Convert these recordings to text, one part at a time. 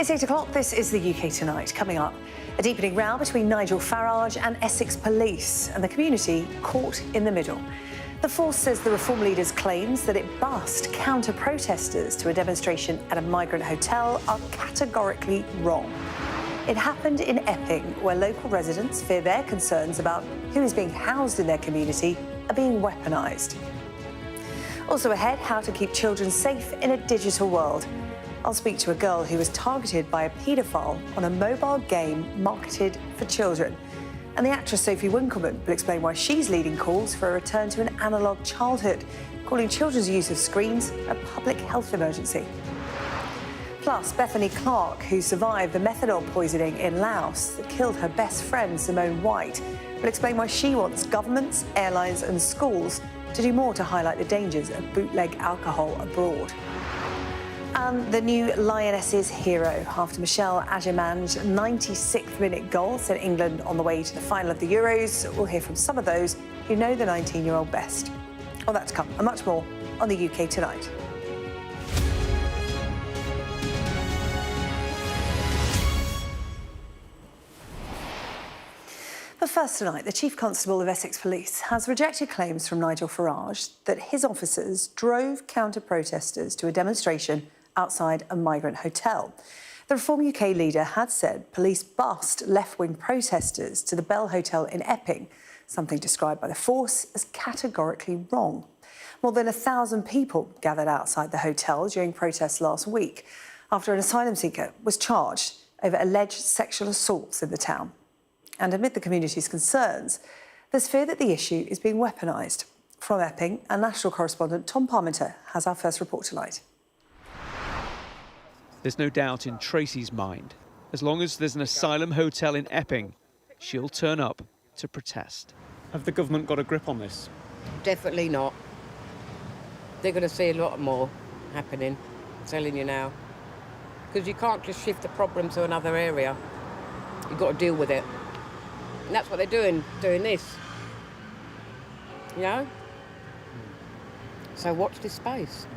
It's 8 o'clock. This is the UK Tonight. Coming up, a deepening row between Nigel Farage and Essex police, and the community caught in the middle. The Force says the Reform leader's claims that it bussed counter-protesters to a demonstration at a migrant hotel are categorically wrong. It happened in Epping, where local residents fear their concerns about who is being housed in their community are being weaponised. Also ahead, how to keep children safe in a digital world. I'll speak to a girl who was targeted by a paedophile on a mobile game marketed for children. And the actress Sophie Winkleman will explain why she's leading calls for a return to an analogue childhood, calling children's use of screens a public health emergency. Plus, Bethany Clark, who survived the methanol poisoning in Laos that killed her best friend Simone White, will explain why she wants governments, airlines and schools to do more to highlight the dangers of bootleg alcohol abroad. And the new Lionesses hero, after Michelle Agerman's 96th minute goal sent England on the way to the final of the Euros. We'll hear from some of those who know the 19-year-old best. All that to come and much more on the UK Tonight. But first tonight, the Chief Constable of Essex Police has rejected claims from Nigel Farage that his officers drove counter-protesters to a demonstration outside a migrant hotel. The Reform UK leader had said police bussed left-wing protesters to the Bell Hotel in Epping, something described by the Force as categorically wrong. More than 1,000 people gathered outside the hotel during protests last week after an asylum seeker was charged over alleged sexual assaults in the town. And amid the community's concerns, there's fear that the issue is being weaponised. From Epping, our national correspondent Tom Parmenter has our first report tonight. There's no doubt in Tracy's mind. As long as there's an asylum hotel in Epping, she'll turn up to protest. Have the government got a grip on this? Definitely not. They're going to see a lot more happening, I'm telling you now. Because you can't just shift the problem to another area. You've got to deal with it. And that's what they're doing this. You know? So watch this space.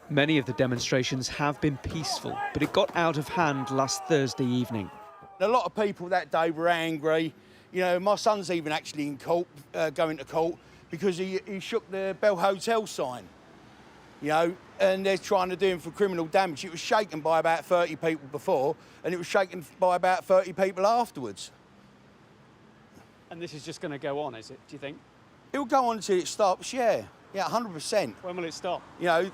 Many of the demonstrations have been peaceful, but it got out of hand last Thursday evening. A lot of people that day were angry. You know, my son's even actually in court, going to court, because he shook the Bell Hotel sign. You know, and they're trying to do him for criminal damage. It was shaken by about 30 people before, and it was shaken by about 30 people afterwards. And this is just going to go on, is it, do you think? It will go on until it stops, yeah. Yeah, 100%. When will it stop? You know,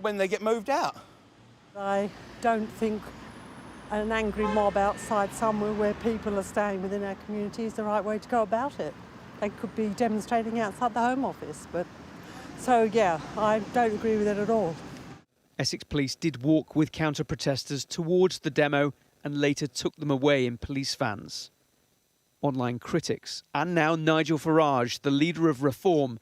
when they get moved out. I don't think an angry mob outside somewhere where people are staying within our community is the right way to go about it. They could be demonstrating outside the Home Office, but... So, yeah, I don't agree with it at all. Essex Police did walk with counter-protesters towards the demo and later took them away in police vans. Online critics, and now Nigel Farage, the leader of Reform,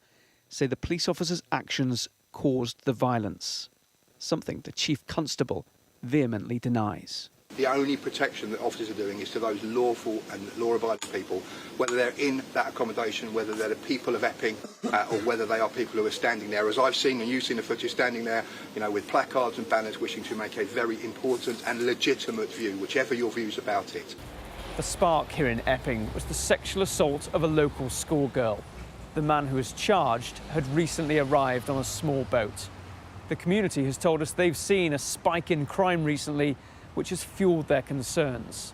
say the police officers' actions caused the violence, something the Chief Constable vehemently denies. The only protection that officers are doing is to those lawful and law-abiding people, whether they're in that accommodation, whether they're the people of Epping, or whether they are people who are standing there, as I've seen and you've seen the footage, standing there, you know, with placards and banners wishing to make a very important and legitimate view, whichever your views about it. The spark here in Epping was the sexual assault of a local schoolgirl. The man who was charged had recently arrived on a small boat. The community has told us they've seen a spike in crime recently, which has fueled their concerns.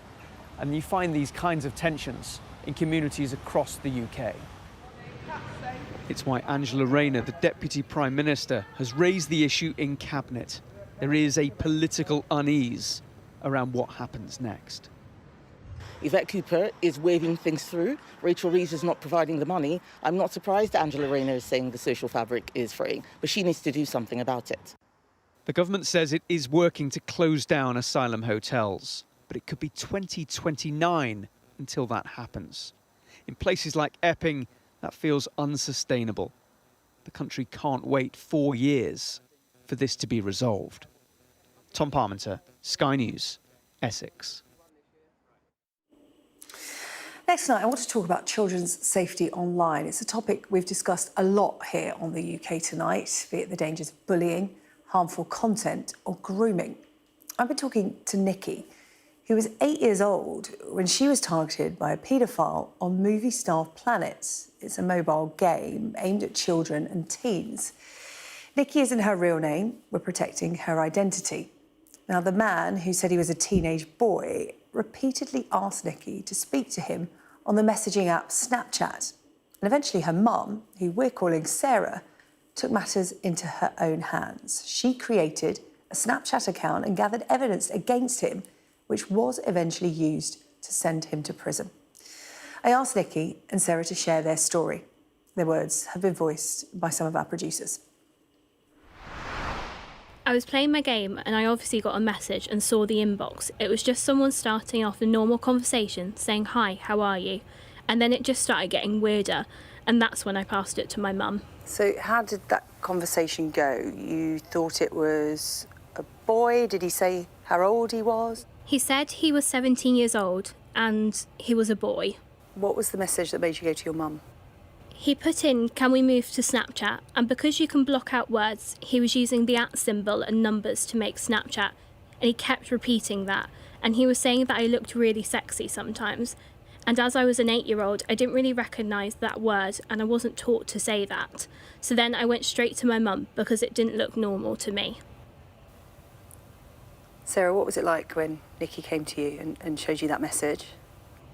And you find these kinds of tensions in communities across the UK. It's why Angela Rayner, the Deputy Prime Minister, has raised the issue in Cabinet. There is a political unease around what happens next. Yvette Cooper is waving things through. Rachel Reeves is not providing the money. I'm not surprised Angela Rayner is saying the social fabric is fraying, but she needs to do something about it. The government says it is working to close down asylum hotels, but it could be 2029 until that happens. In places like Epping, that feels unsustainable. The country can't wait 4 years for this to be resolved. Tom Parmenter, Sky News, Essex. Next tonight, I want to talk about children's safety online. It's a topic we've discussed a lot here on the UK Tonight, be it the dangers of bullying, harmful content or grooming. I've been talking to Nikki, who was 8 years old when she was targeted by a paedophile on Movie Star Planets. It's a mobile game aimed at children and teens. Nikki isn't her real name. We're protecting her identity. Now, the man who said he was a teenage boy repeatedly asked Nikki to speak to him on the messaging app Snapchat. And eventually her mum, who we're calling Sarah, took matters into her own hands. She created a Snapchat account and gathered evidence against him, which was eventually used to send him to prison. I asked Nikki and Sarah to share their story. Their words have been voiced by some of our producers. I was playing my game and I obviously got a message and saw the inbox. It was just someone starting off a normal conversation saying, "Hi, how are you?" And then it just started getting weirder, and that's when I passed it to my mum. So how did that conversation go? You thought it was a boy? Did he say how old he was? He said he was 17 years old and he was a boy. What was the message that made you go to your mum? He put in, "Can we move to Snapchat?" And because you can block out words, he was using the @ symbol and numbers to make Snapchat. And he kept repeating that. And he was saying that I looked really sexy sometimes. And as I was an 8-year-old, I didn't really recognise that word and I wasn't taught to say that. So then I went straight to my mum because it didn't look normal to me. Sarah, what was it like when Nikki came to you and showed you that message?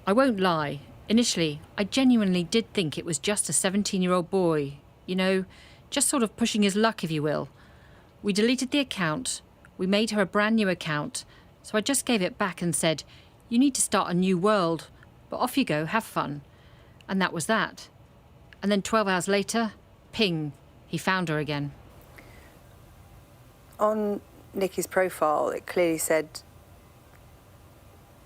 I won't lie. Initially, I genuinely did think it was just a 17-year-old boy. You know, just sort of pushing his luck, if you will. We deleted the account. We made her a brand new account. So I just gave it back and said, "You need to start a new world. But off you go, have fun." And that was that. And then 12 hours later, ping, he found her again. On Nikki's profile, it clearly said,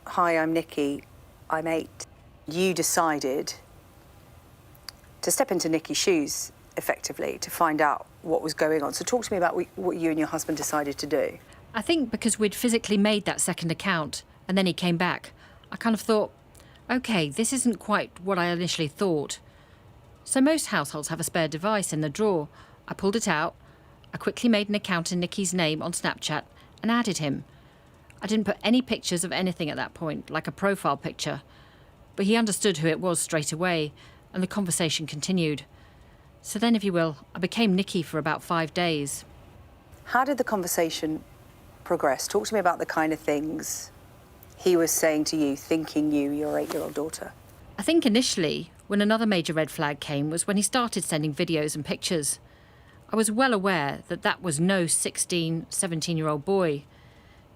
"Hi, I'm Nikki, I'm 8. You decided to step into Nikki's shoes, effectively, to find out what was going on. So talk to me about what you and your husband decided to do. I think because we'd physically made that second account and then he came back, I kind of thought, OK, this isn't quite what I initially thought. So most households have a spare device in the drawer. I pulled it out. I quickly made an account in Nikki's name on Snapchat and added him. I didn't put any pictures of anything at that point, like a profile picture. But he understood who it was straight away, and the conversation continued. So then, if you will, I became Nikki for about 5 days. How did the conversation progress? Talk to me about the kind of things he was saying to you, thinking you, your 8-year-old daughter. I think initially, when another major red flag came, was when he started sending videos and pictures. I was well aware that that was no 16, 17-year-old boy.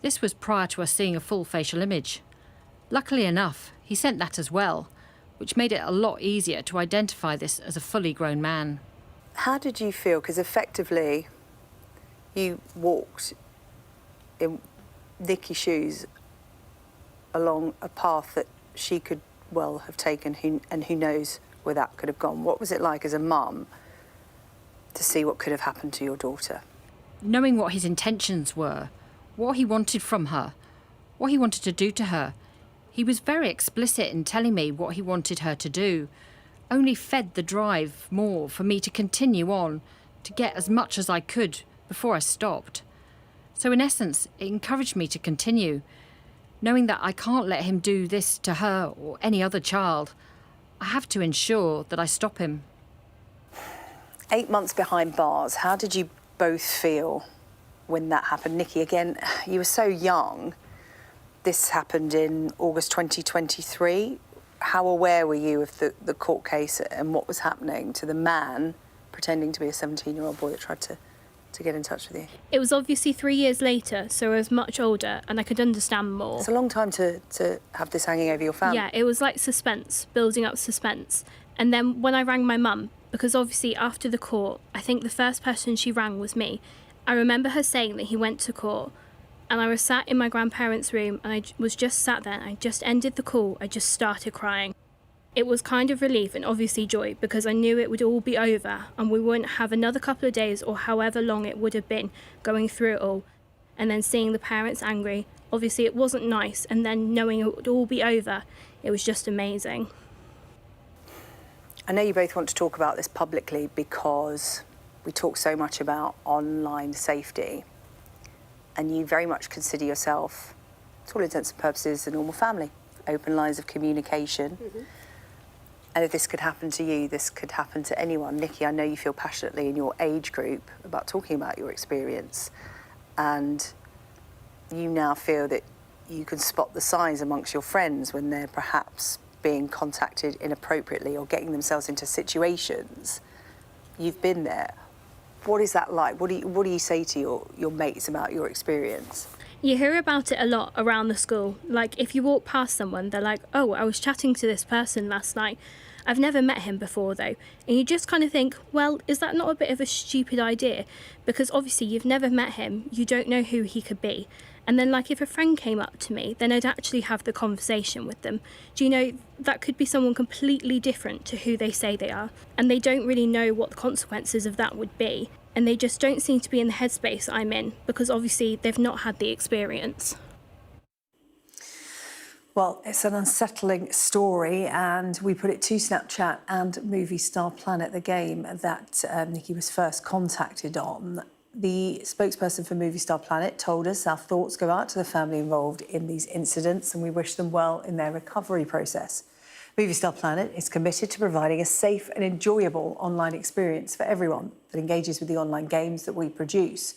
This was prior to us seeing a full facial image. Luckily enough, he sent that as well, which made it a lot easier to identify this as a fully grown man. How did you feel? Because effectively, you walked in Nikki's shoes along a path that she could well have taken, and who knows where that could have gone. What was it like as a mum to see what could have happened to your daughter? Knowing what his intentions were, what he wanted from her, what he wanted to do to her, he was very explicit in telling me what he wanted her to do, only fed the drive more for me to continue on, to get as much as I could before I stopped. So in essence, it encouraged me to continue, knowing that I can't let him do this to her or any other child. I have to ensure that I stop him. 8 months behind bars, how did you both feel when that happened? Nikki, again, you were so young. This happened in August 2023. How aware were you of the court case and what was happening to the man pretending to be a 17-year-old boy that tried to get in touch with you? It was obviously 3 years later, so I was much older and I could understand more. It's a long time to have this hanging over your family. Yeah, it was like suspense, building up suspense. And then when I rang my mum, because obviously after the court, I think the first person she rang was me. I remember her saying that he went to court and I was sat in my grandparents' room and I was just sat there and I just ended the call. I just started crying. It was kind of relief and obviously joy because I knew it would all be over and we wouldn't have another couple of days or however long it would have been going through it all. And then seeing the parents angry, obviously it wasn't nice, and then knowing it would all be over, it was just amazing. I know you both want to talk about this publicly because we talk so much about online safety, and you very much consider yourself, to all intents and purposes, a normal family, open lines of communication. And if this could happen to you, this could happen to anyone. Nikki, I know you feel passionately in your age group about talking about your experience, and you now feel that you can spot the signs amongst your friends when they're perhaps being contacted inappropriately or getting themselves into situations. You've been there. What is that like? What do you say to your mates about your experience? You hear about it a lot around the school. Like, if you walk past someone, they're like, oh, I was chatting to this person last night. I've never met him before, though. And you just kind of think, well, is that not a bit of a stupid idea? Because obviously you've never met him. You don't know who he could be. And then, like, if a friend came up to me, then I'd actually have the conversation with them. Do you know, that could be someone completely different to who they say they are. And they don't really know what the consequences of that would be. And they just don't seem to be in the headspace I'm in, because obviously they've not had the experience. Well, it's an unsettling story, and we put it to Snapchat and movie star Planet, the game that Nikki was first contacted on. The spokesperson for Movie Star Planet told us our thoughts go out to the family involved in these incidents, and we wish them well in their recovery process. Movie Star Planet is committed to providing a safe and enjoyable online experience for everyone that engages with the online games that we produce.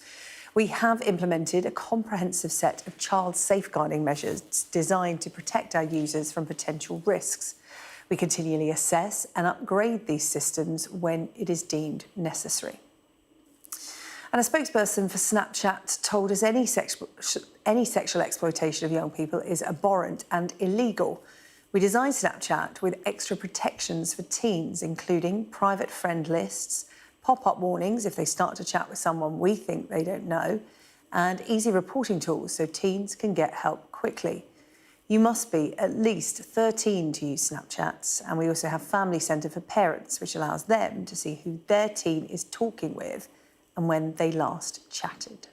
We have implemented a comprehensive set of child safeguarding measures designed to protect our users from potential risks. We continually assess and upgrade these systems when it is deemed necessary. And a spokesperson for Snapchat told us any sexual exploitation of young people is abhorrent and illegal. We designed Snapchat with extra protections for teens, including private friend lists, pop-up warnings if they start to chat with someone we think they don't know, and easy reporting tools so teens can get help quickly. You must be at least 13 to use Snapchats, and we also have Family Centre for Parents, which allows them to see who their teen is talking with and when they last chatted.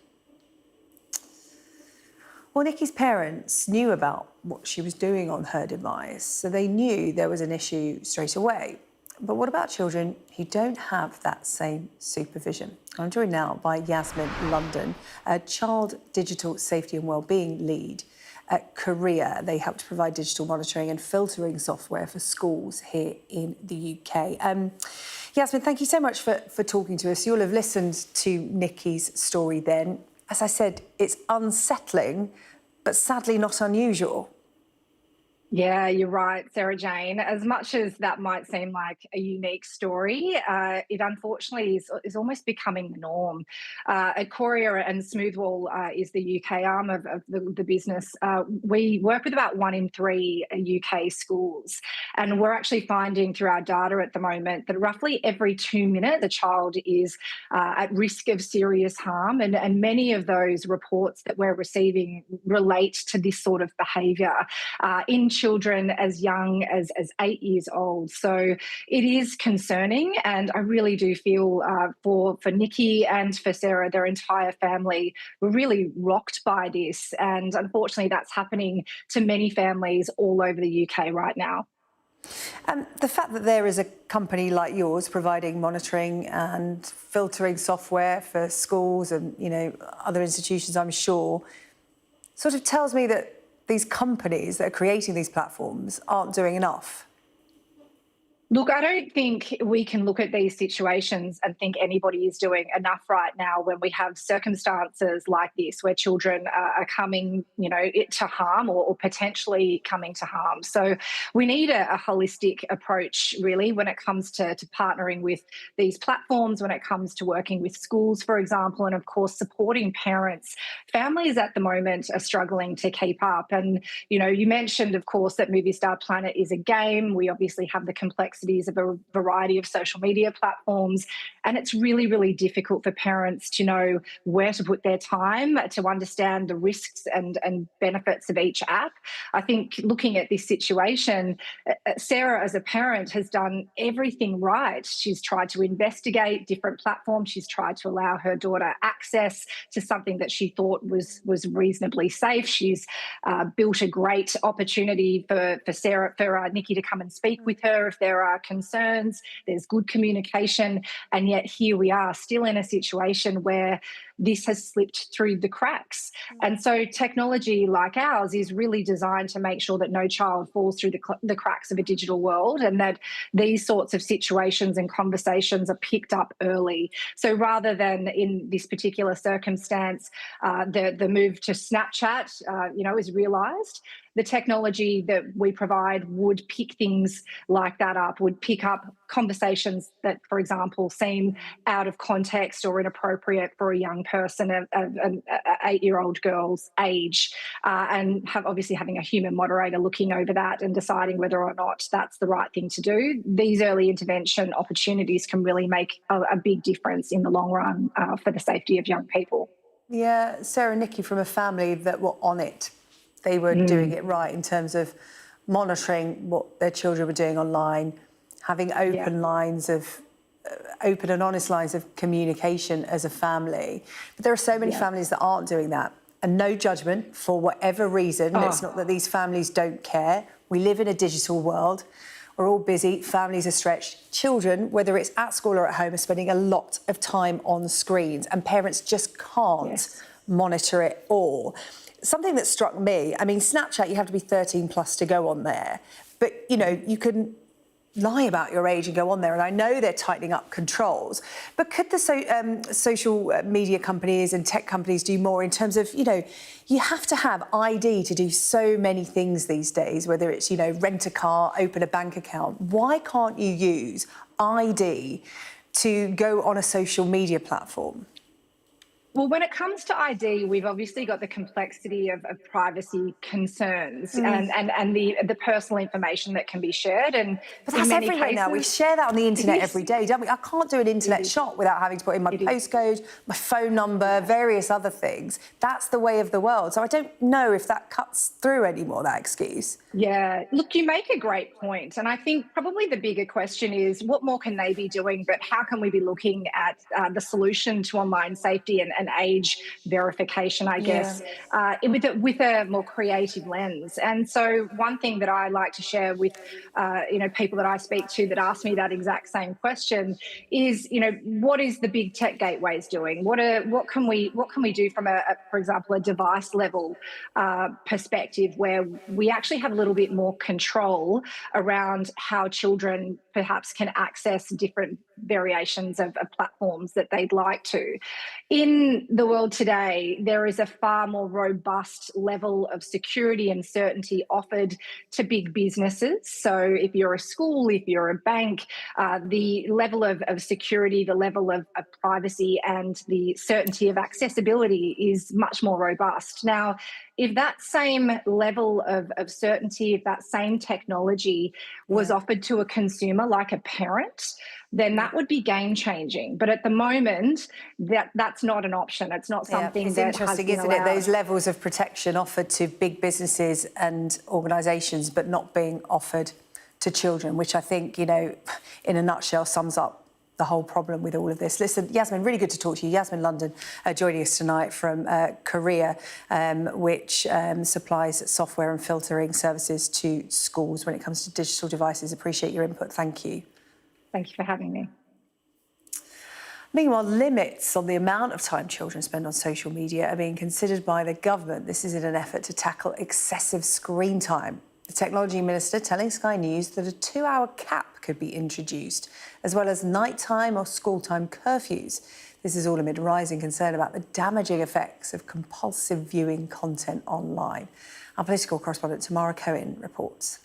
Well, Nikki's parents knew about what she was doing on her device, so they knew there was an issue straight away. But what about children who don't have that same supervision? I'm joined now by Yasmin London, a child digital safety and wellbeing lead at Korea. They help to provide digital monitoring and filtering software for schools here in the UK. Yasmin, thank you so much for talking to us. You'll have listened to Nikki's story then. As I said, it's unsettling, but sadly not unusual. Yeah, you're right, Sarah-Jane. As much as that might seem like a unique story, it unfortunately is almost becoming the norm. At Korea and Smoothwall is the UK arm of the business. We work with about 1 in 3 UK schools, and we're actually finding through our data at the moment that roughly every 2 minutes a child is at risk of serious harm, and many of those reports that we're receiving relate to this sort of behaviour in children as young as 8 years old. So it is concerning, and I really do feel for Nikki and for Sarah, their entire family, were really rocked by this. And unfortunately, that's happening to many families all over the UK right now. The fact that there is a company like yours providing monitoring and filtering software for schools and, you know, other institutions, I'm sure, sort of tells me that these companies that are creating these platforms aren't doing enough. Look, I don't think we can look at these situations and think anybody is doing enough right now when we have circumstances like this where children are coming, you know, to harm or potentially coming to harm. So we need a holistic approach, really, when it comes to partnering with these platforms, when it comes to working with schools, for example, and of course supporting parents. Families at the moment are struggling to keep up. And, you know, you mentioned, of course, that Movie Star Planet is a game. We obviously have the complexities of a variety of social media platforms. And it's really, really difficult for parents to know where to put their time, to understand the risks and benefits of each app. I think looking at this situation, Sarah, as a parent, has done everything right. She's tried to investigate different platforms. She's tried to allow her daughter access to something that she thought was reasonably safe. She's built a great opportunity for Nikki to come and speak with her if there are concerns, there's good communication, and yet here we are still in a situation where this has slipped through the cracks. And so technology like ours is really designed to make sure that no child falls through the cracks of a digital world, and that these sorts of situations and conversations are picked up early. So rather than in this particular circumstance, the move to Snapchat, is realised, the technology that we provide would pick things like that up, would pick up conversations that, for example, seem out of context or inappropriate for a young person of an 8-year-old girl's age, and having a human moderator looking over that and deciding whether or not that's the right thing to do. These early intervention opportunities can really make a big difference in the long run for the safety of young people. Yeah, Sarah and Nikki from a family that were on it. They were doing it right in terms of monitoring what their children were doing online, having open lines of open and honest lines of communication as a family. But there are so many families that aren't doing that. And no judgment for whatever reason. It's not that these families don't care. We live in a digital world. We're all busy. Families are stretched. Children, whether it's at school or at home, are spending a lot of time on screens, and parents just can't monitor it all. Something that struck me, I mean, Snapchat, you have to be 13 plus to go on there. But, you can lie about your age and go on there. And I know they're tightening up controls. But could the social media companies and tech companies do more in terms of, you have to have ID to do so many things these days, whether it's, rent a car, open a bank account. Why can't you use ID to go on a social media platform? Well, when it comes to ID, we've obviously got the complexity of privacy concerns and the personal information that can be shared. But that's everywhere now. We share that on the internet every day, don't we? I can't do an internet shop without having to put in my postcode, my phone number, various other things. That's the way of the world. So I don't know if that cuts through anymore, that excuse. Yeah, look, you make a great point. And I think probably the bigger question is what more can they be doing, but how can we be looking at the solution to online safety and age verification, I guess, with a more creative lens. And so one thing that I like to share with, people that I speak to that ask me that exact same question is, what is the big tech gateways doing? What can we do from for example, a device level perspective where we actually have a little bit more control around how children perhaps can access different variations of platforms that they'd like to. In the world today, there is a far more robust level of security and certainty offered to big businesses. So if you're a school, if you're a bank, the level of security, the level of privacy and the certainty of accessibility is much more robust. Now, if that same level of certainty, if that same technology was offered to a consumer like a parent, then that would be game-changing. But at the moment, that's not an option. It's not something it's that interesting, has been isn't allowed. it? Those levels of protection offered to big businesses and organisations, but not being offered to children, which I think, in a nutshell, sums up the whole problem with all of this. Listen, Yasmin, really good to talk to you. Yasmin London joining us tonight from Korea, which supplies software and filtering services to schools when it comes to digital devices. Appreciate your input. Thank you. Thank you for having me. Meanwhile, limits on the amount of time children spend on social media are being considered by the government. This is in an effort to tackle excessive screen time. The Technology Minister telling Sky News that a 2-hour cap could be introduced, as well as nighttime or school-time curfews. This is all amid rising concern about the damaging effects of compulsive viewing content online. Our political correspondent Tamara Cohen reports.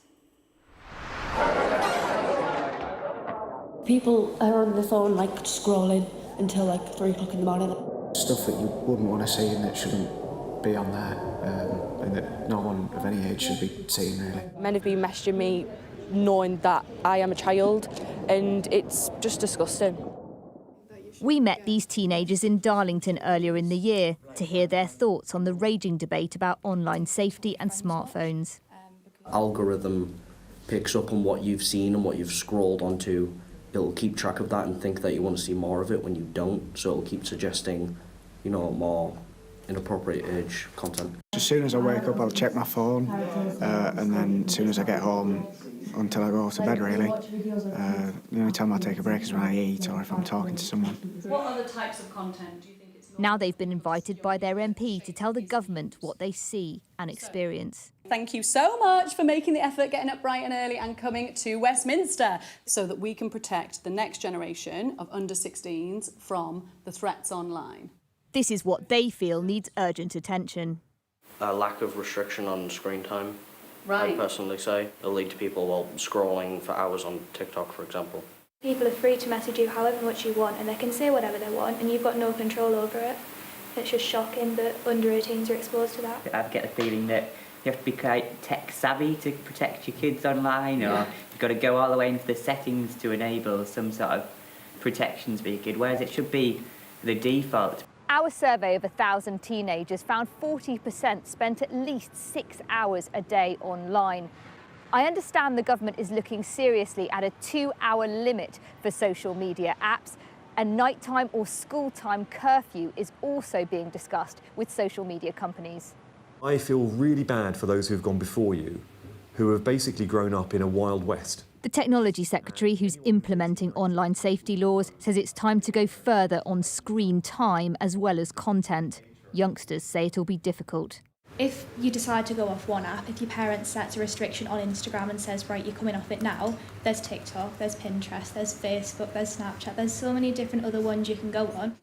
People are on the phone, scrolling until 3 o'clock in the morning. Stuff that you wouldn't want to see and that shouldn't be on there, and that no one of any age should be seeing, really. Men have been messaging me knowing that I am a child, and it's just disgusting. We met these teenagers in Darlington earlier in the year to hear their thoughts on the raging debate about online safety and smartphones. Algorithm picks up on what you've seen and what you've scrolled onto. It'll keep track of that and think that you want to see more of it when you don't. So it'll keep suggesting, more inappropriate age content. As soon as I wake up, I'll check my phone, and then as soon as I get home, until I go to bed, really. The only time I take a break is when I eat or if I'm talking to someone. What other types of content do you think it's normal? Now they've been invited by their MP to tell the government what they see and experience. Thank you so much for making the effort, getting up bright and early and coming to Westminster so that we can protect the next generation of under-16s from the threats online. This is what they feel needs urgent attention. A lack of restriction on screen time, Right. I'd personally say. It'll lead to people, well, scrolling for hours on TikTok, for example. People are free to message you however much you want and they can say whatever they want and you've got no control over it. It's just shocking that under 18s are exposed to that. I get the feeling that you have to be quite tech savvy to protect your kids online, or you've got to go all the way into the settings to enable some sort of protections for your kid, whereas it should be the default. Our survey of 1,000 teenagers found 40% spent at least 6 hours a day online. I understand the government is looking seriously at a 2-hour limit for social media apps. A nighttime or school time curfew is also being discussed with social media companies. I feel really bad for those who have gone before you, who have basically grown up in a Wild West. The Technology Secretary, who's implementing online safety laws, says it's time to go further on screen time as well as content. Youngsters say it'll be difficult. If you decide to go off one app, if your parent sets a restriction on Instagram and says, right, you're coming off it now, there's TikTok, there's Pinterest, there's Facebook, there's Snapchat, there's so many different other ones you can go on.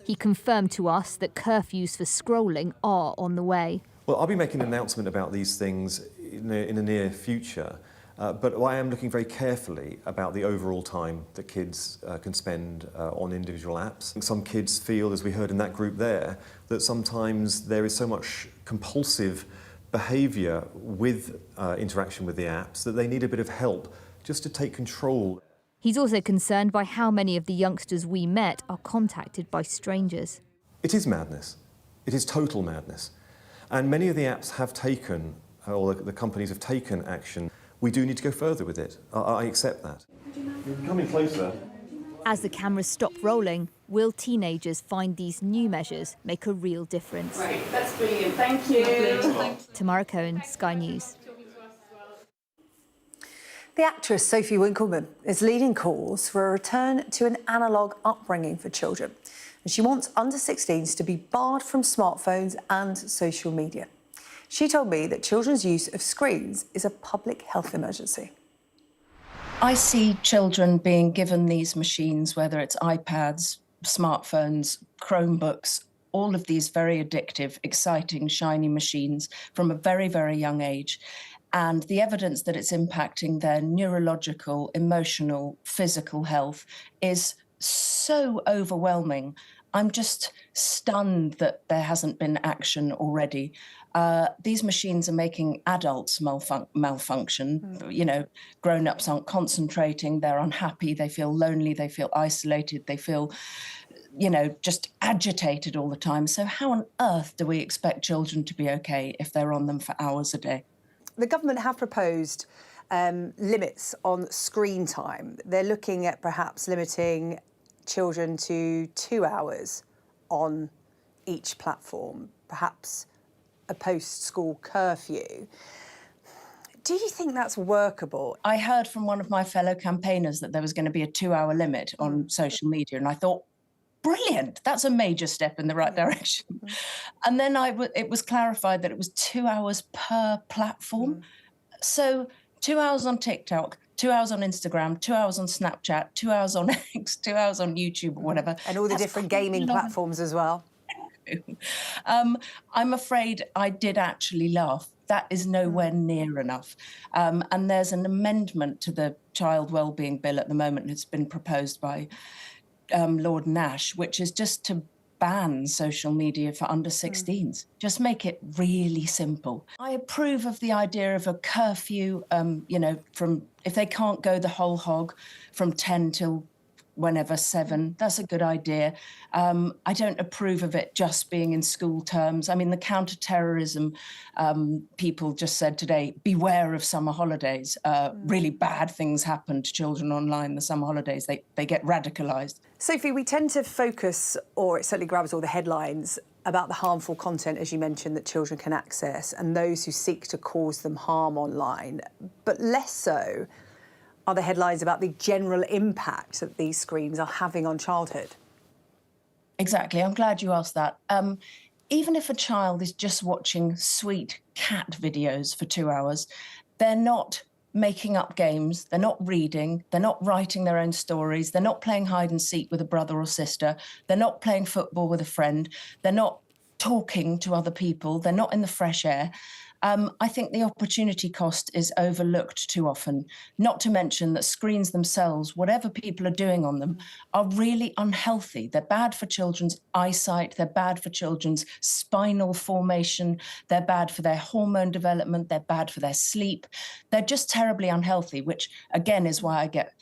He confirmed to us that curfews for scrolling are on the way. Well, I'll be making an announcement about these things in the near future, but I am looking very carefully about the overall time that kids can spend on individual apps. Some kids feel, as we heard in that group there, that sometimes there is so much compulsive behaviour with interaction with the apps that they need a bit of help just to take control. He's also concerned by how many of the youngsters we met are contacted by strangers. It is madness. It is total madness. And many of the apps have taken, or the companies have taken action. We do need to go further with it. I accept that. You're coming closer. As the cameras stop rolling, will teenagers find these new measures make a real difference? Right, that's brilliant. Thank you. Tamara Cohen, Sky News. The actress Sophie Winkleman is leading calls for a return to an analogue upbringing for children. And she wants under-16s to be barred from smartphones and social media. She told me that children's use of screens is a public health emergency. I see children being given these machines, whether it's iPads, smartphones, Chromebooks, all of these very addictive, exciting, shiny machines from a very, very young age. And the evidence that it's impacting their neurological, emotional, physical health is so overwhelming. I'm just stunned that there hasn't been action already. These machines are making adults malfunction. You know, grown-ups aren't concentrating, they're unhappy, they feel lonely, they feel isolated, they feel, you know, just agitated all the time. So how on earth do we expect children to be okay if they're on them for hours a day? The government have proposed limits on screen time. They're looking at perhaps limiting children to 2 hours on each platform, perhaps a post-school curfew. Do you think that's workable? I heard from one of my fellow campaigners that there was going to be a 2-hour limit on social media, and I thought, brilliant, that's a major step in the right direction. And then it was clarified that it was 2 hours per platform. So 2 hours on TikTok, 2 hours on Instagram, 2 hours on Snapchat, 2 hours on X, 2 hours on YouTube or whatever. And all the different gaming platforms as well. I'm afraid I did actually laugh. That is nowhere near enough. And there's an amendment to the Child Wellbeing Bill at the moment. It's been proposed by Lord Nash, which is just to ban social media for under 16s. Just make it really simple. I approve of the idea of a curfew, you know, from if they can't go the whole hog from 10 till whenever 7, that's a good idea. I don't approve of it just being in school terms. I mean, the counter-terrorism people just said today, beware of summer holidays. Really bad things happen to children online the summer holidays. They get radicalised. Sophie, we tend to focus, or it certainly grabs all the headlines, about the harmful content, as you mentioned, that children can access and those who seek to cause them harm online, but less so are the headlines about the general impact that these screens are having on childhood. Exactly. I'm glad you asked that. Even if a child is just watching sweet cat videos for 2 hours, they're not making up games, they're not reading, they're not writing their own stories, they're not playing hide and seek with a brother or sister, they're not playing football with a friend, they're not talking to other people, they're not in the fresh air. I think the opportunity cost is overlooked too often, not to mention that screens themselves, whatever people are doing on them, are really unhealthy. They're bad for children's eyesight, they're bad for children's spinal formation, they're bad for their hormone development, they're bad for their sleep. They're just terribly unhealthy, which again is why I get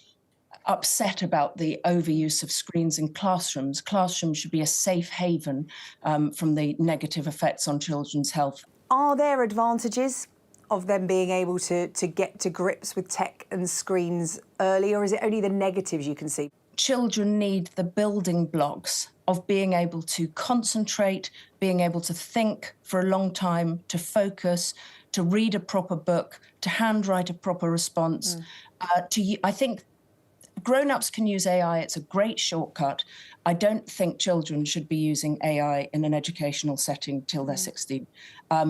upset about the overuse of screens in classrooms. Classrooms should be a safe haven from the negative effects on children's health. Are there advantages of them being able to get to grips with tech and screens early, or is it only the negatives you can see? Children need the building blocks of being able to concentrate, being able to think for a long time, to focus, to read a proper book, to handwrite a proper response. I think grown-ups can use AI, it's a great shortcut. I don't think children should be using AI in an educational setting till they're 16,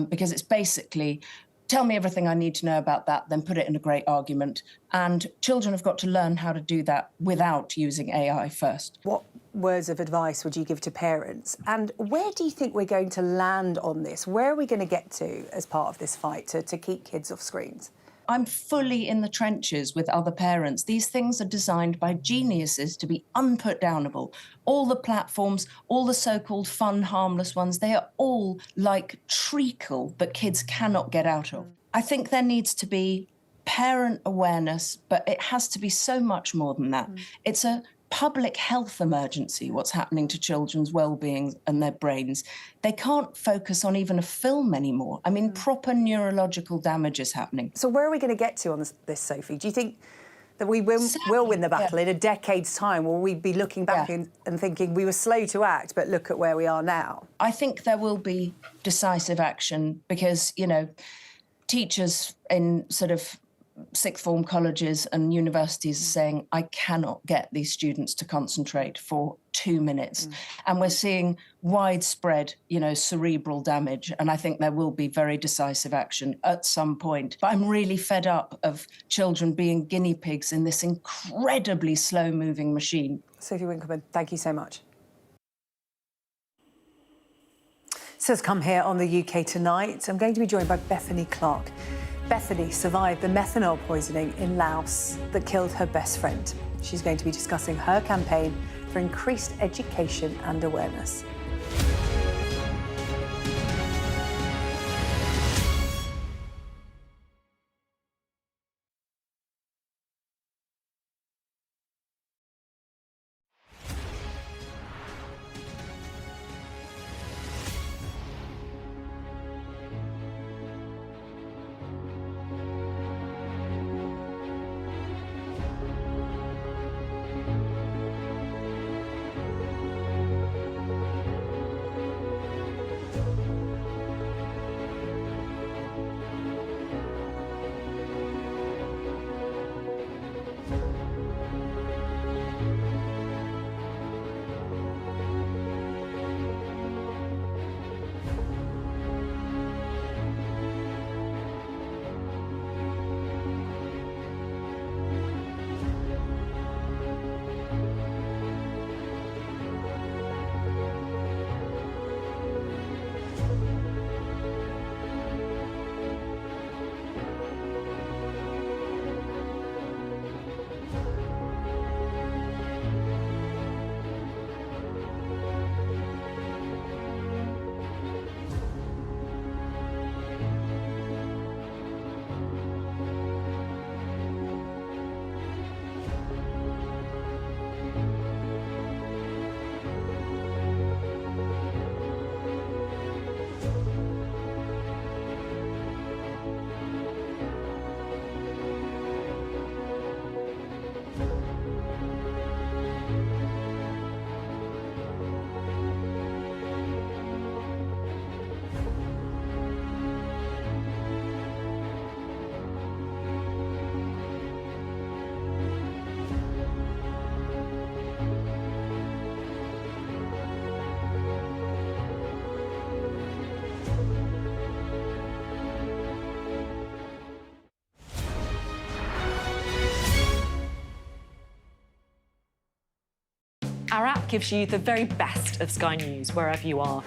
because it's basically, tell me everything I need to know about that, then put it in a great argument. And children have got to learn how to do that without using AI first. What words of advice would you give to parents? And where do you think we're going to land on this? Where are we going to get to as part of this fight to keep kids off screens? I'm fully in the trenches with other parents. These things are designed by geniuses to be unputdownable. All the platforms, all the so-called fun, harmless ones, they are all like treacle that kids cannot get out of. I think there needs to be parent awareness, but it has to be so much more than that. It's a public health emergency, what's happening to children's well-being and their brains. They can't focus on even a film anymore. I mean, proper neurological damage is happening. So where are we going to get to on this, Sophie? Do you think that we will win the battle in a decade's time? Will we be looking back and thinking we were slow to act, but look at where we are now? I think there will be decisive action because, you know, teachers in sort of sixth form colleges and universities are saying, I cannot get these students to concentrate for 2 minutes. And we're seeing widespread, you know, cerebral damage. And I think there will be very decisive action at some point. But I'm really fed up of children being guinea pigs in this incredibly slow moving machine. Sophie Winkleman, thank you so much. So has come here on the UK Tonight. I'm going to be joined by Bethany Clark. Bethany survived the methanol poisoning in Laos that killed her best friend. She's going to be discussing her campaign for increased education and awareness. Our app gives you the very best of Sky News wherever you are.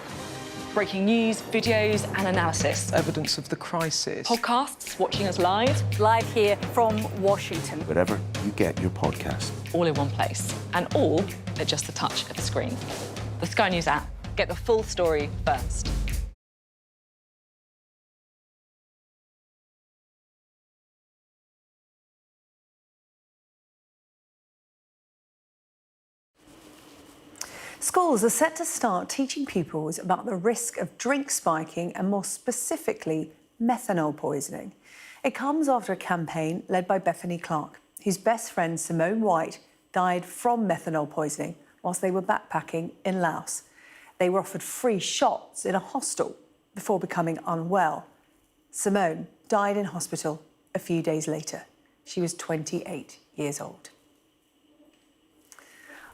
Breaking news, videos and analysis. Evidence of the crisis. Podcasts, watching us live. Live here from Washington. Wherever you get your podcast. All in one place. And all at just the touch of a screen. The Sky News app. Get the full story first. Schools are set to start teaching pupils about the risk of drink spiking and, more specifically, methanol poisoning. It comes after a campaign led by Bethany Clark, whose best friend Simone White died from methanol poisoning whilst they were backpacking in Laos. They were offered free shots in a hostel before becoming unwell. Simone died in hospital a few days later. She was 28 years old.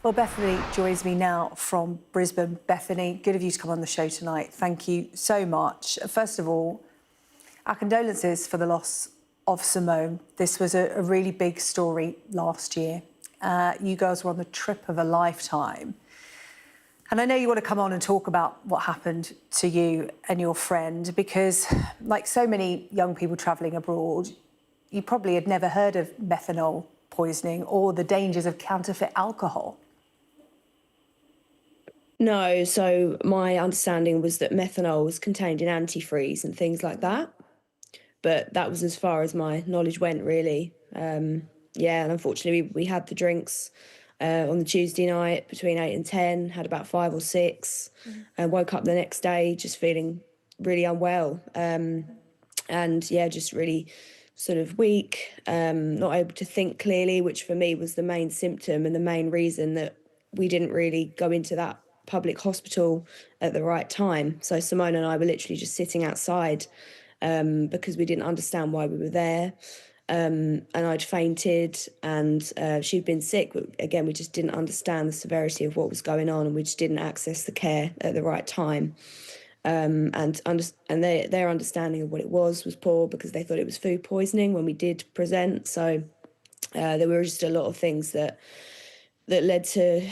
Well, Bethany joins me now from Brisbane. Bethany, good of you to come on the show tonight. Thank you so much. First of all, our condolences for the loss of Simone. This was a really big story last year. You girls were on the trip of a lifetime. And I know you want to come on and talk about what happened to you and your friend, because like so many young people travelling abroad, you probably had never heard of methanol poisoning or the dangers of counterfeit alcohol. No, so my understanding was that methanol was contained in antifreeze and things like that. But that was as far as my knowledge went, really. And unfortunately, we had the drinks on the Tuesday night between 8 and 10, had about 5 or 6, and woke up the next day just feeling really unwell. Just really sort of weak, not able to think clearly, which for me was the main symptom and the main reason that we didn't really go into that public hospital at the right time. So Simone and I were literally just sitting outside because we didn't understand why we were there. And I'd fainted and she'd been sick. But again, we just didn't understand the severity of what was going on, and we just didn't access the care at the right time. And their understanding of what it was poor, because they thought it was food poisoning when we did present. So there were just a lot of things that led to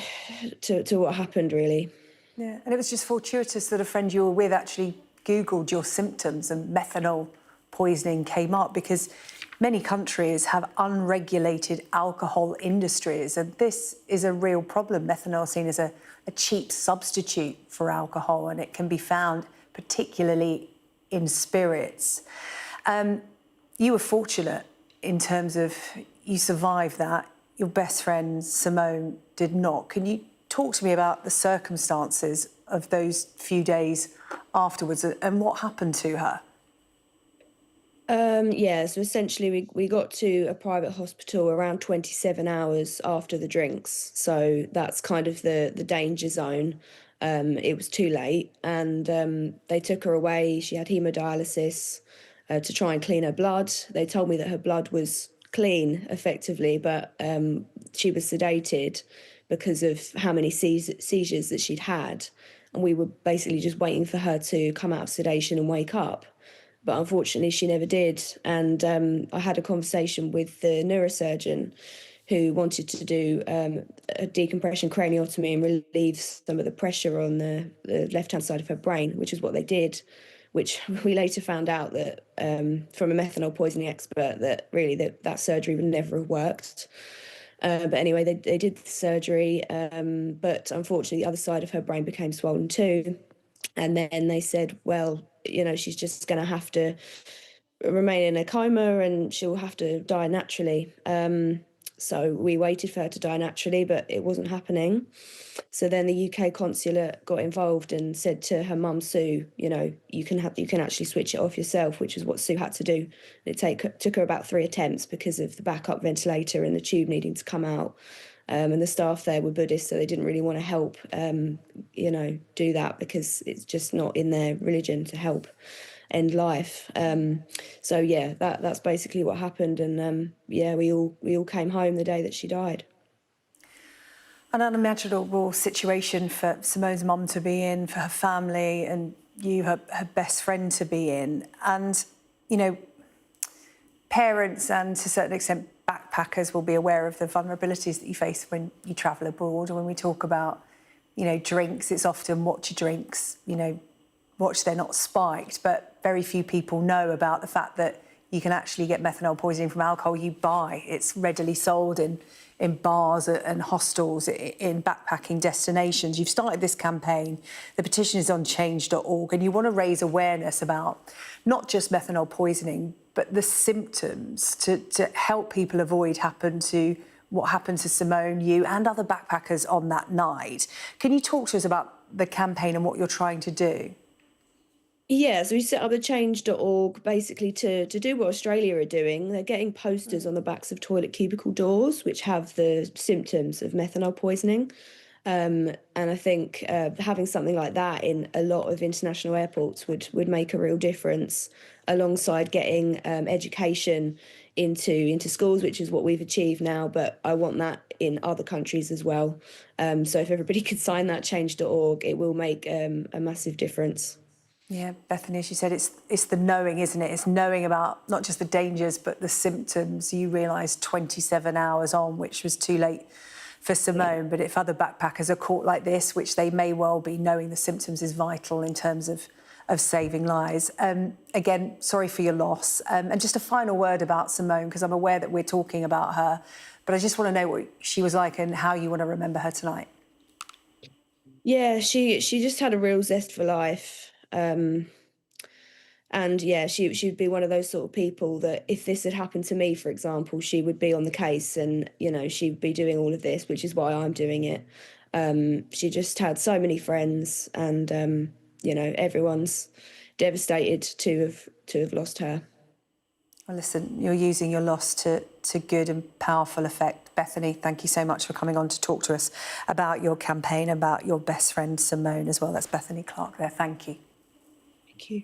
what happened, really. Yeah, and it was just fortuitous that a friend you were with actually Googled your symptoms and methanol poisoning came up, because many countries have unregulated alcohol industries, and this is a real problem. Methanol is seen as a cheap substitute for alcohol, and it can be found particularly in spirits. You were fortunate in terms of you survived that. Your best friend, Simone, did not. Can you talk to me about the circumstances of those few days afterwards and what happened to her? So essentially we got to a private hospital around 27 hours after the drinks. So that's kind of the danger zone. It was too late, and they took her away. She had hemodialysis to try and clean her blood. They told me that her blood was clean, effectively, but she was sedated because of how many seizures that she'd had. And we were basically just waiting for her to come out of sedation and wake up. But unfortunately, she never did. And I had a conversation with the neurosurgeon who wanted to do a decompression craniotomy and relieve some of the pressure on the left-hand side of her brain, which is what they did, which we later found out that from a methanol poisoning expert that really that surgery would never have worked. But anyway, they did the surgery, but unfortunately, the other side of her brain became swollen too. And then they said, well, she's just going to have to remain in a coma and she'll have to die naturally. So we waited for her to die naturally, but it wasn't happening. So then the UK consulate got involved and said to her mum, Sue, you can actually switch it off yourself, which is what Sue had to do. It took her about 3 attempts because of the backup ventilator and the tube needing to come out. And the staff there were Buddhist, so they didn't really want to help, do that, because it's just not in their religion to help end life. That's basically what happened. And we all came home the day that she died. An unimaginable situation for Simone's mum to be in, for her family, and you, her best friend, to be in. And, parents and to a certain extent backpackers will be aware of the vulnerabilities that you face when you travel abroad. And when we talk about, drinks, it's often watch your drinks, watch they're not spiked. But very few people know about the fact that you can actually get methanol poisoning from alcohol you buy. It's readily sold in bars and hostels, in backpacking destinations. You've started this campaign. The petition is on change.org, and you want to raise awareness about not just methanol poisoning, but the symptoms to help people avoid what happened to Simone, you and other backpackers on that night. Can you talk to us about the campaign and what you're trying to do? Yeah, so we set up the change.org basically to do what Australia are doing. They're getting posters on the backs of toilet cubicle doors which have the symptoms of methanol poisoning. And I think having something like that in a lot of international airports would make a real difference, alongside getting education into schools, which is what we've achieved now, but I want that in other countries as well. So if everybody could sign that change.org, it will make a massive difference. Yeah, Bethany, as you said, it's the knowing, isn't it? It's knowing about not just the dangers, but the symptoms. You realise 27 hours on, which was too late for Simone. But if other backpackers are caught like this, which they may well be, knowing the symptoms is vital in terms of saving lives. Again, sorry for your loss. And just a final word about Simone, because I'm aware that we're talking about her, but I just want to know what she was like and how you want to remember her tonight. Yeah, she just had a real zest for life. And yeah, she'd be one of those sort of people that if this had happened to me, for example, she would be on the case and, she'd be doing all of this, which is why I'm doing it. She just had so many friends and, everyone's devastated to have lost her. Well, listen, you're using your loss to good and powerful effect. Bethany, thank you so much for coming on to talk to us about your campaign, about your best friend Simone as well. That's Bethany Clark there. Thank you. Thank you.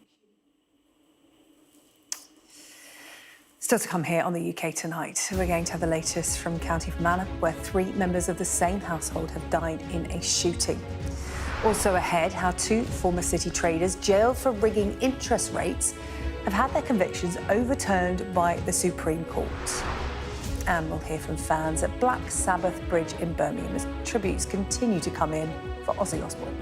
Still to come here on the UK Tonight, we're going to have the latest from County Fermanagh, where 3 members of the same household have died in a shooting. Also ahead, how 2 former city traders jailed for rigging interest rates have had their convictions overturned by the Supreme Court. And we'll hear from fans at Black Sabbath Bridge in Birmingham as tributes continue to come in for Ozzy Osbourne.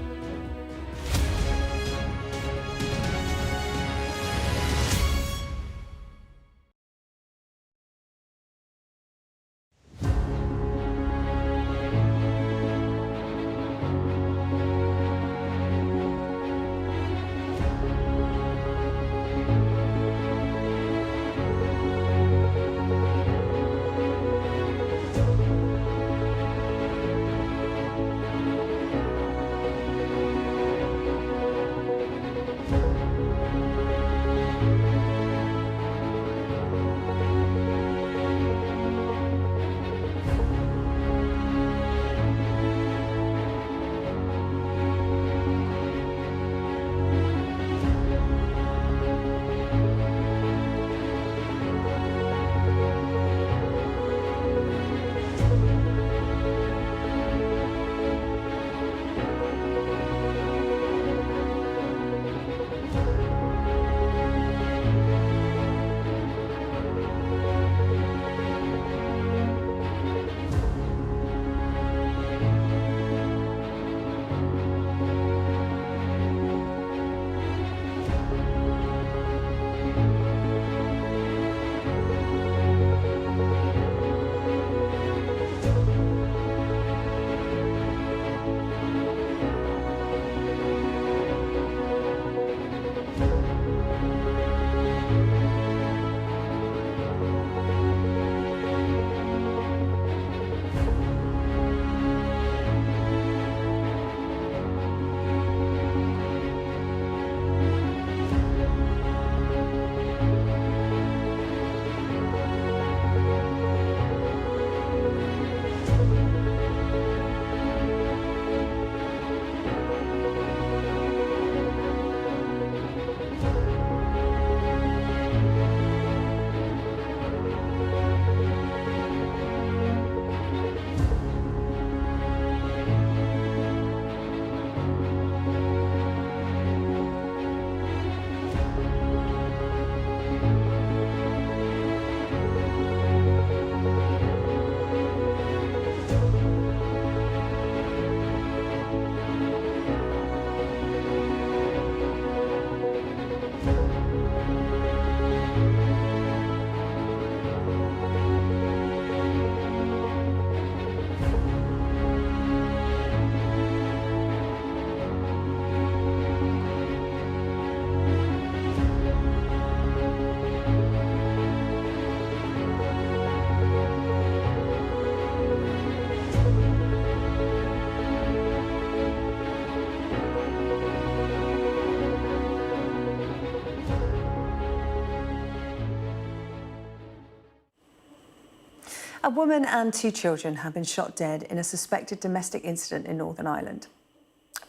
A woman and 2 children have been shot dead in a suspected domestic incident in Northern Ireland.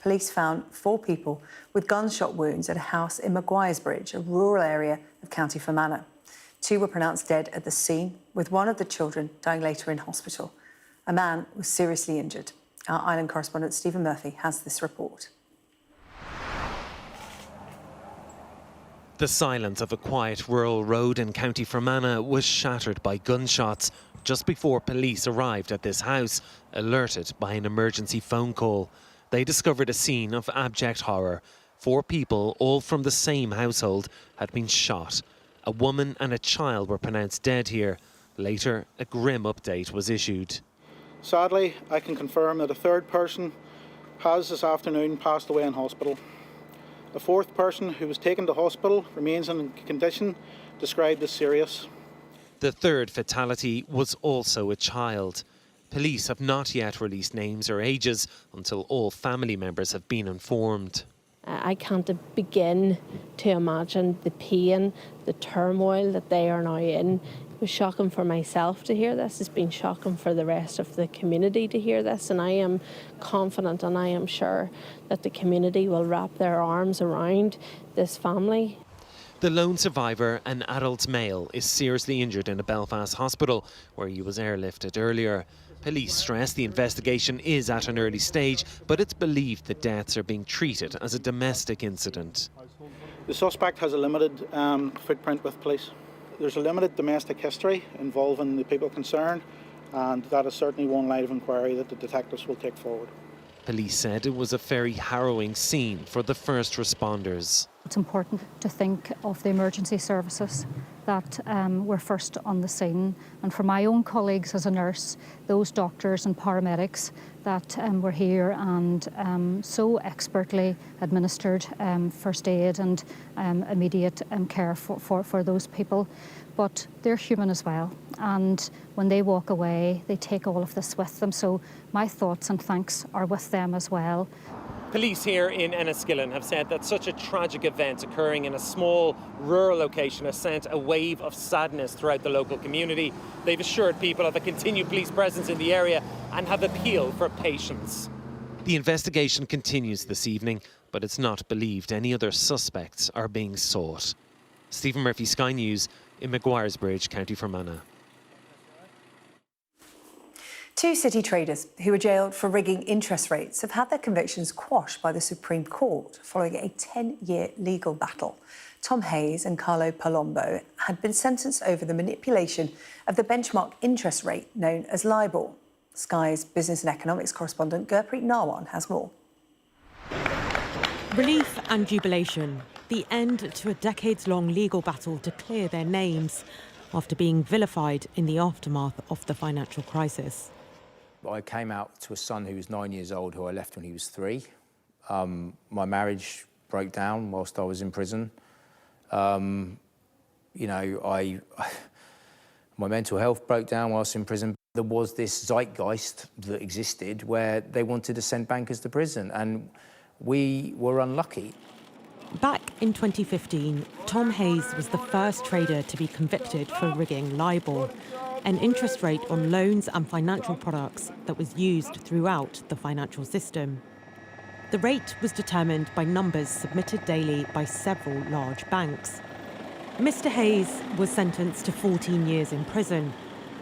Police found 4 people with gunshot wounds at a house in Maguiresbridge, a rural area of County Fermanagh. 2 were pronounced dead at the scene, with one of the children dying later in hospital. A man was seriously injured. Our Ireland correspondent Stephen Murphy has this report. The silence of a quiet rural road in County Fermanagh was shattered by gunshots just before police arrived at this house, alerted by an emergency phone call. They discovered a scene of abject horror. 4 people, all from the same household, had been shot. A woman and a child were pronounced dead here. Later, a grim update was issued. Sadly, I can confirm that a 3rd person has this afternoon passed away in hospital. A 4th person who was taken to hospital remains in a condition described as serious. The 3rd fatality was also a child. Police have not yet released names or ages until all family members have been informed. I can't begin to imagine the pain, the turmoil that they are now in. It was shocking for myself to hear this. It's been shocking for the rest of the community to hear this, and I am confident and I am sure that the community will wrap their arms around this family. The lone survivor, an adult male, is seriously injured in a Belfast hospital where he was airlifted earlier. Police stress the investigation is at an early stage, but it's believed the deaths are being treated as a domestic incident. The suspect has a limited footprint with police. There's a limited domestic history involving the people concerned, and that is certainly one line of inquiry that the detectives will take forward. Police said it was a very harrowing scene for the first responders. It's important to think of the emergency services that were first on the scene, and for my own colleagues as a nurse, those doctors and paramedics that were here and so expertly administered first aid and immediate care for those people. But they're human as well, and when they walk away, they take all of this with them. So my thoughts and thanks are with them as well. Police here in Enniskillen have said that such a tragic event occurring in a small rural location has sent a wave of sadness throughout the local community. They've assured people of a continued police presence in the area and have appealed for patience. The investigation continues this evening, but it's not believed any other suspects are being sought. Stephen Murphy, Sky News, in Maguiresbridge, County Fermanagh. 2 city traders who were jailed for rigging interest rates have had their convictions quashed by the Supreme Court following a 10-year legal battle. Tom Hayes and Carlo Palombo had been sentenced over the manipulation of the benchmark interest rate known as LIBOR. Sky's business and economics correspondent Gurpreet Narwan has more. Relief and jubilation. The end to a decades-long legal battle to clear their names after being vilified in the aftermath of the financial crisis. I came out to a son who was 9 years old, who I left when he was 3. My marriage broke down whilst I was in prison. My mental health broke down whilst in prison. There was this zeitgeist that existed where they wanted to send bankers to prison, and we were unlucky. Back in 2015, Tom Hayes was the first trader to be convicted for rigging LIBOR, an interest rate on loans and financial products that was used throughout the financial system. The rate was determined by numbers submitted daily by several large banks. Mr. Hayes was sentenced to 14 years in prison,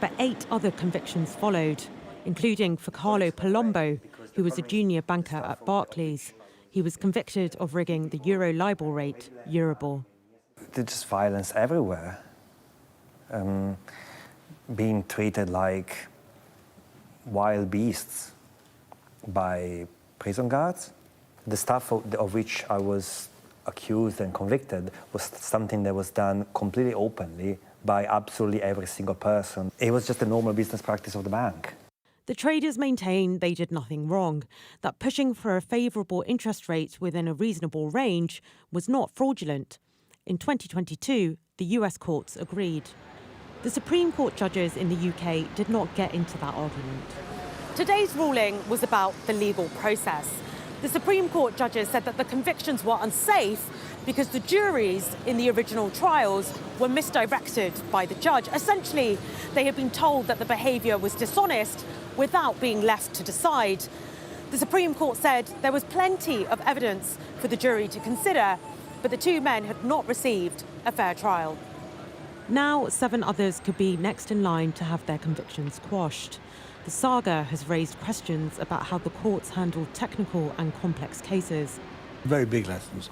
but 8 other convictions followed, including for Carlo Palombo, who was a junior banker at Barclays. He was convicted of rigging the Euro LIBOR rate, Euribor. There's just violence everywhere. Being treated like wild beasts by prison guards. The stuff of which I was accused and convicted was something that was done completely openly by absolutely every single person. It was just a normal business practice of the bank. The traders maintain they did nothing wrong, that pushing for a favourable interest rate within a reasonable range was not fraudulent. In 2022, the US courts agreed. The Supreme Court judges in the UK did not get into that argument. Today's ruling was about the legal process. The Supreme Court judges said that the convictions were unsafe because the juries in the original trials were misdirected by the judge. Essentially, they had been told that the behaviour was dishonest without being left to decide. The Supreme Court said there was plenty of evidence for the jury to consider, but the two men had not received a fair trial. Now, 7 others could be next in line to have their convictions quashed. The saga has raised questions about how the courts handle technical and complex cases. Very big lessons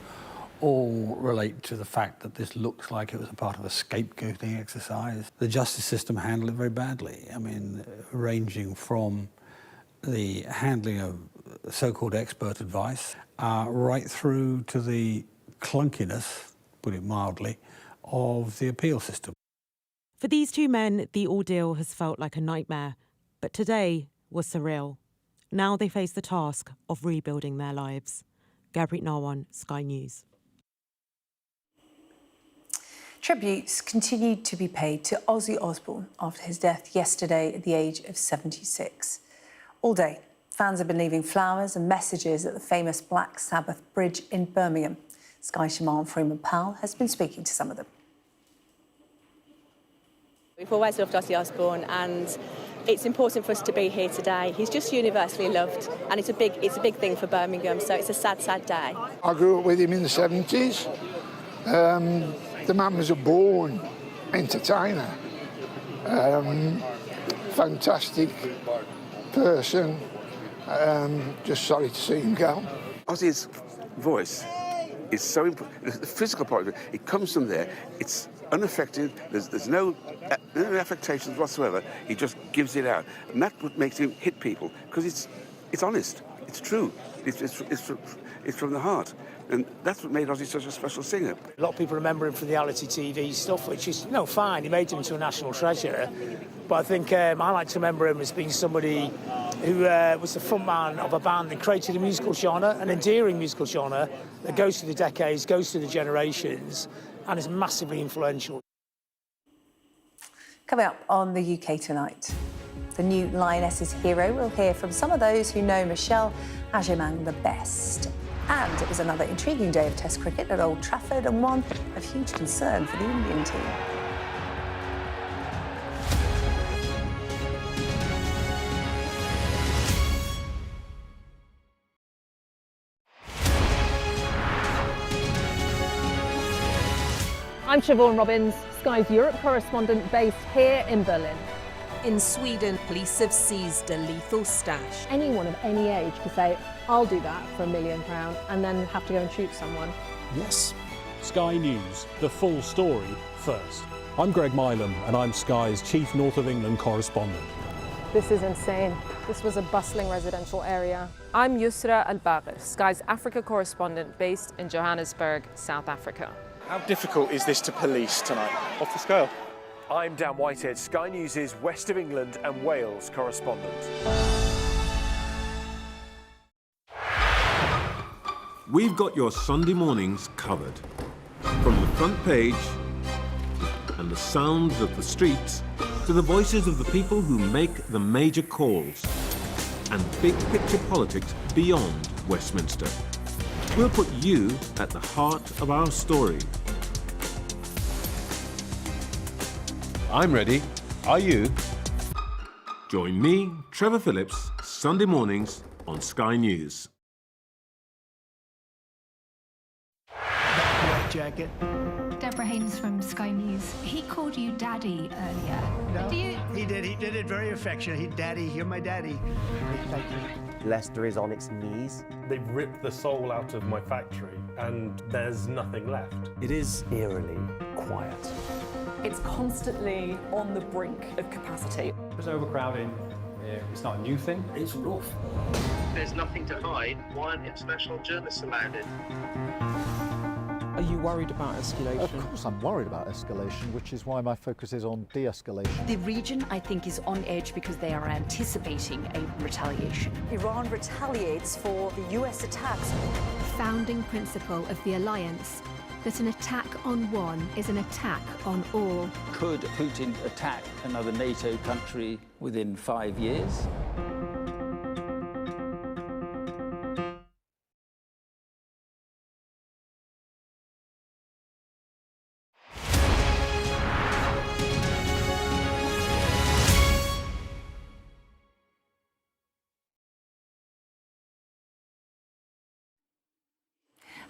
all relate to the fact that this looks like it was a part of a scapegoating exercise. The justice system handled it very badly. I mean, ranging from the handling of so-called expert advice right through to the clunkiness, put it mildly, of the appeal system. For these two men, the ordeal has felt like a nightmare, but today was surreal. Now they face the task of rebuilding their lives. Gabrit Narwan, Sky News. Tributes continued to be paid to Ozzy Osbourne after his death yesterday at the age of 76. All day, fans have been leaving flowers and messages at the famous Black Sabbath Bridge in Birmingham. Sky Shaman Freeman Powell has been speaking to some of them. We've always loved Ozzy Osbourne, and it's important for us to be here today. He's just universally loved, and it's a big thing for Birmingham, so it's a sad, sad day. I grew up with him in the 70s. The man was a born entertainer. Fantastic person. Just sorry to see him go. Ozzy's voice is so important. The physical part of it, it comes from there. It's unaffected. There's no affectations whatsoever. He just gives it out, and that's what makes him hit people, because it's honest. It's true. It's from the heart. And that's what made Ozzy such a special singer. A lot of people remember him from the reality TV stuff, which is, fine. He made him into a national treasure. But I think I like to remember him as being somebody who was the frontman of a band that created a musical genre, an endearing musical genre that goes through the decades, goes through the generations, and is massively influential. Coming up on the UK Tonight, the new Lionesses hero will hear from some of those who know Michelle Agyemang the best. And it was another intriguing day of Test cricket at Old Trafford, and one of huge concern for the Indian team. I'm Siobhan Robbins, Sky's Europe correspondent based here in Berlin. In Sweden, police have seized a lethal stash. Anyone of any age could say, I'll do that for £1 million and then have to go and shoot someone. Yes. Sky News, the full story first. I'm Greg Milam and I'm Sky's Chief North of England correspondent. This is insane. This was a bustling residential area. I'm Yusra Al-Bagher, Sky's Africa correspondent based in Johannesburg, South Africa. How difficult is this to police tonight? Off the scale. I'm Dan Whitehead, Sky News' West of England and Wales correspondent. We've got your Sunday mornings covered. From the front page and the sounds of the streets to the voices of the people who make the major calls and big picture politics beyond Westminster. We'll put you at the heart of our story. I'm ready. Are you? Join me, Trevor Phillips, Sunday mornings on Sky News. Jacket. Deborah Haynes from Sky News. He called you Daddy earlier. No, he did it very affectionately. Daddy, you're my daddy. Thank you. Leicester is on its knees. They've ripped the soul out of my factory and there's nothing left. It is eerily quiet. It's constantly on the brink of capacity. There's overcrowding. It's not a new thing. It's rough. There's nothing to hide. Why aren't international journalists allowed in? Are you worried about escalation? Of course I'm worried about escalation, which is why my focus is on de-escalation. The region, I think, is on edge because they are anticipating a retaliation. Iran retaliates for the US attacks. Founding principle of the alliance, that an attack on one is an attack on all. Could Putin attack another NATO country within 5 years?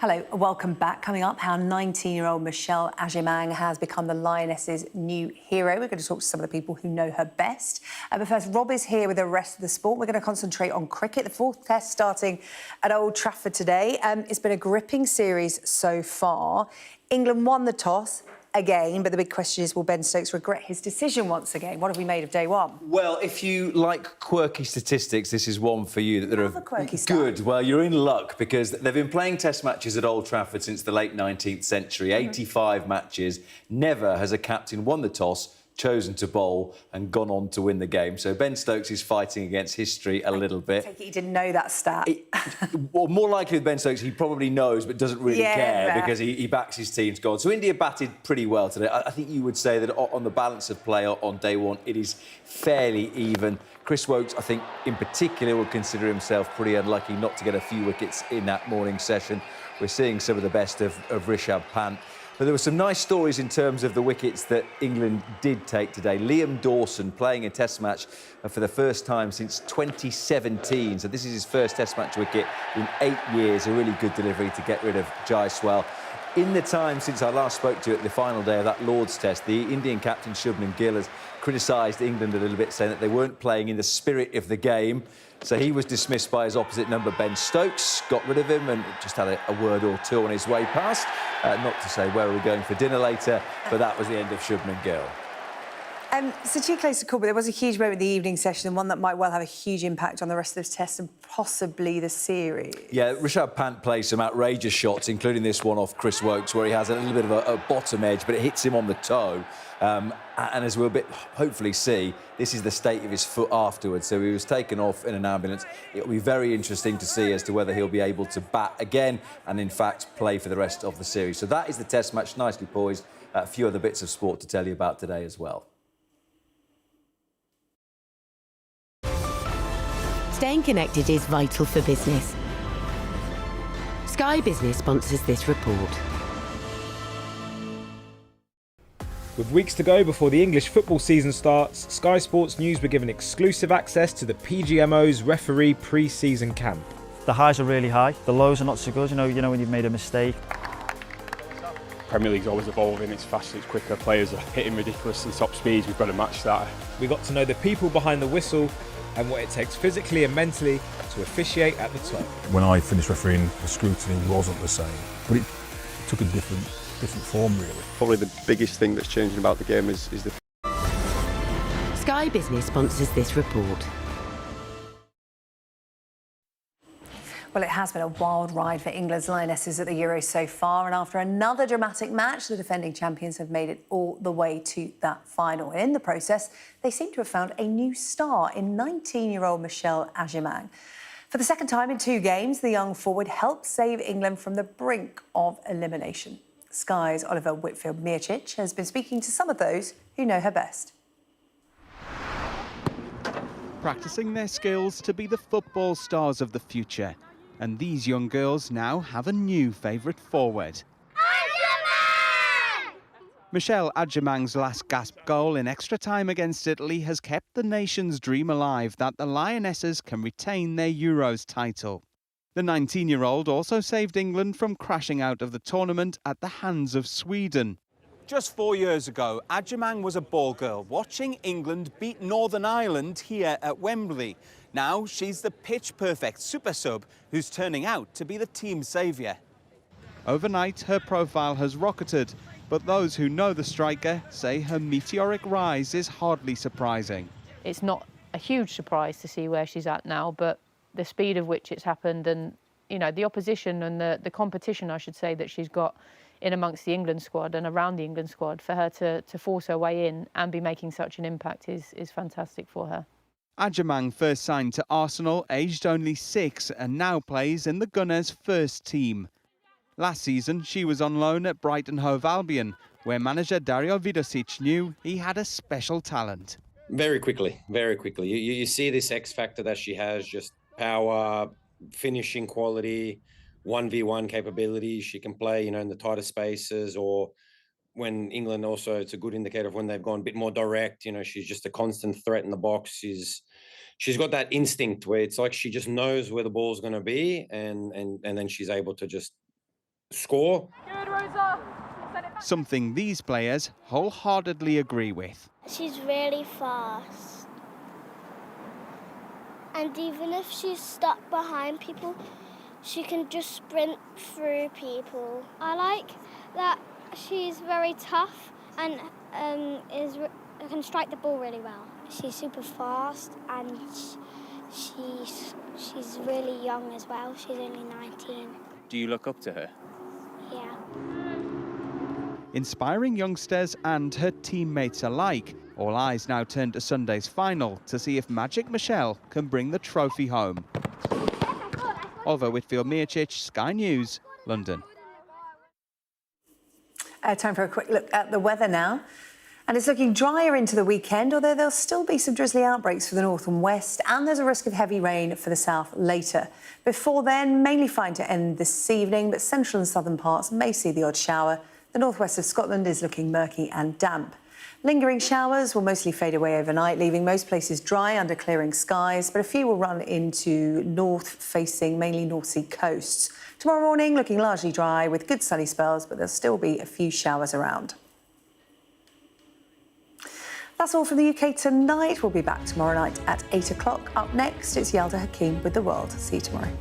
Hello, welcome back. Coming up, how 19-year-old Michelle Agyemang has become the Lionesses' new hero. We're going to talk to some of the people who know her best. But first, Rob is here with the rest of the sport. We're going to concentrate on cricket. The fourth test starting at Old Trafford today. It's been a gripping series so far. England won the toss again, but the big question is, will Ben Stokes regret his decision once again? What have we made of day one? Well, if you like quirky statistics, this is one for you that are quirky good. Well, you're in luck because they've been playing test matches at Old Trafford since the late 19th century, 85 matches. Never has a captain won the toss, chosen to bowl and gone on to win the game. So Ben Stokes is fighting against history a little bit. I take it you didn't know that stat. Well, more likely with Ben Stokes, he probably knows but doesn't really care because he backs his team's gone. So India batted pretty well today. I think you would say that on the balance of play on day one, it is fairly even. Chris Woakes, I think, in particular, will consider himself pretty unlucky not to get a few wickets in that morning session. We're seeing some of the best of Rishabh Pant. But there were some nice stories in terms of the wickets that England did take today. Liam Dawson playing a test match for the first time since 2017. So this is his first test match wicket in 8 years. A really good delivery to get rid of Jaiswal. In the time since I last spoke to you at the final day of that Lord's Test, the Indian captain Shubman Gill has criticised England a little bit, saying that they weren't playing in the spirit of the game. So he was dismissed by his opposite number, Ben Stokes, got rid of him and just had a word or two on his way past. Not to say where we're going for dinner later, but that was the end of Shubman Gill. So too close to call, but there was a huge moment in the evening session, and one that might well have a huge impact on the rest of this test and possibly the series. Yeah, Rishabh Pant plays some outrageous shots, including this one off Chris Woakes, where he has a little bit of a bottom edge, but it hits him on the toe. And as we'll hopefully see, this is the state of his foot afterwards. So he was taken off in an ambulance. It'll be very interesting to see as to whether he'll be able to bat again and, in fact, play for the rest of the series. So that is the test match, nicely poised. A few other bits of sport to tell you about today as well. Staying connected is vital for business. Sky Business sponsors this report. With weeks to go before the English football season starts, Sky Sports News were given exclusive access to the PGMO's referee pre-season camp. The highs are really high, the lows are not so good, you know when you've made a mistake. Premier League's always evolving, it's faster, it's quicker, players are hitting ridiculously top speeds, we've got to match that. We got to know the people behind the whistle and what it takes physically and mentally to officiate at the top. When I finished refereeing, the scrutiny wasn't the same, but it took a different form, really. Probably the biggest thing that's changing about the game is the... Sky Business sponsors this report. Well, it has been a wild ride for England's Lionesses at the Euros so far, and after another dramatic match, the defending champions have made it all the way to that final. And in the process, they seem to have found a new star in 19-year-old Michelle Agyemang. For the second time in 2 games, the young forward helped save England from the brink of elimination. Sky's Oliver Whitfield-Mircic has been speaking to some of those who know her best. Practicing their skills to be the football stars of the future. And these young girls now have a new favourite forward. Agyemang! Michelle Agyemang's last gasp goal in extra time against Italy has kept the nation's dream alive that the Lionesses can retain their Euros title. The 19-year-old also saved England from crashing out of the tournament at the hands of Sweden. Just 4 years ago, Agyemang was a ball girl watching England beat Northern Ireland here at Wembley. Now she's the pitch-perfect super sub who's turning out to be the team saviour. Overnight, her profile has rocketed, but those who know the striker say her meteoric rise is hardly surprising. It's not a huge surprise to see where she's at now, but the speed of which it's happened and, the opposition and the competition, I should say, that she's got in amongst the England squad and around the England squad, for her to force her way in and be making such an impact is fantastic for her. Agyemang first signed to Arsenal, aged only 6, and now plays in the Gunners' first team. Last season, she was on loan at Brighton Hove Albion, where manager Dario Vidosic knew he had a special talent. Very quickly. You see this X factor that she has, just power, finishing quality, 1v1 capability. She can play, in the tighter spaces, or when England also, it's a good indicator of when they've gone a bit more direct. She's just a constant threat in the box. She's got that instinct where it's like she just knows where the ball's going to be, and then she's able to just score. Something these players wholeheartedly agree with. She's really fast. And even if she's stuck behind people, she can just sprint through people. I like that she's very tough and can strike the ball really well. She's super fast and she's really young as well. She's only 19. Do you look up to her? Yeah. Inspiring youngsters and her teammates alike. All eyes now turn to Sunday's final to see if Magic Michelle can bring the trophy home. Oliver Whitfield-Miocic, Sky News, London. Time for a quick look at the weather now. And it's looking drier into the weekend, although there'll still be some drizzly outbreaks for the north and west, and there's a risk of heavy rain for the south later. Before then, mainly fine to end this evening, but central and southern parts may see the odd shower. The northwest of Scotland is looking murky and damp. Lingering showers will mostly fade away overnight, leaving most places dry under clearing skies, but a few will run into north-facing, mainly North Sea coasts. Tomorrow morning, looking largely dry with good sunny spells, but there'll still be a few showers around. That's all from the UK tonight. We'll be back tomorrow night at 8 o'clock. Up next, it's Yalda Hakim with The World. See you tomorrow.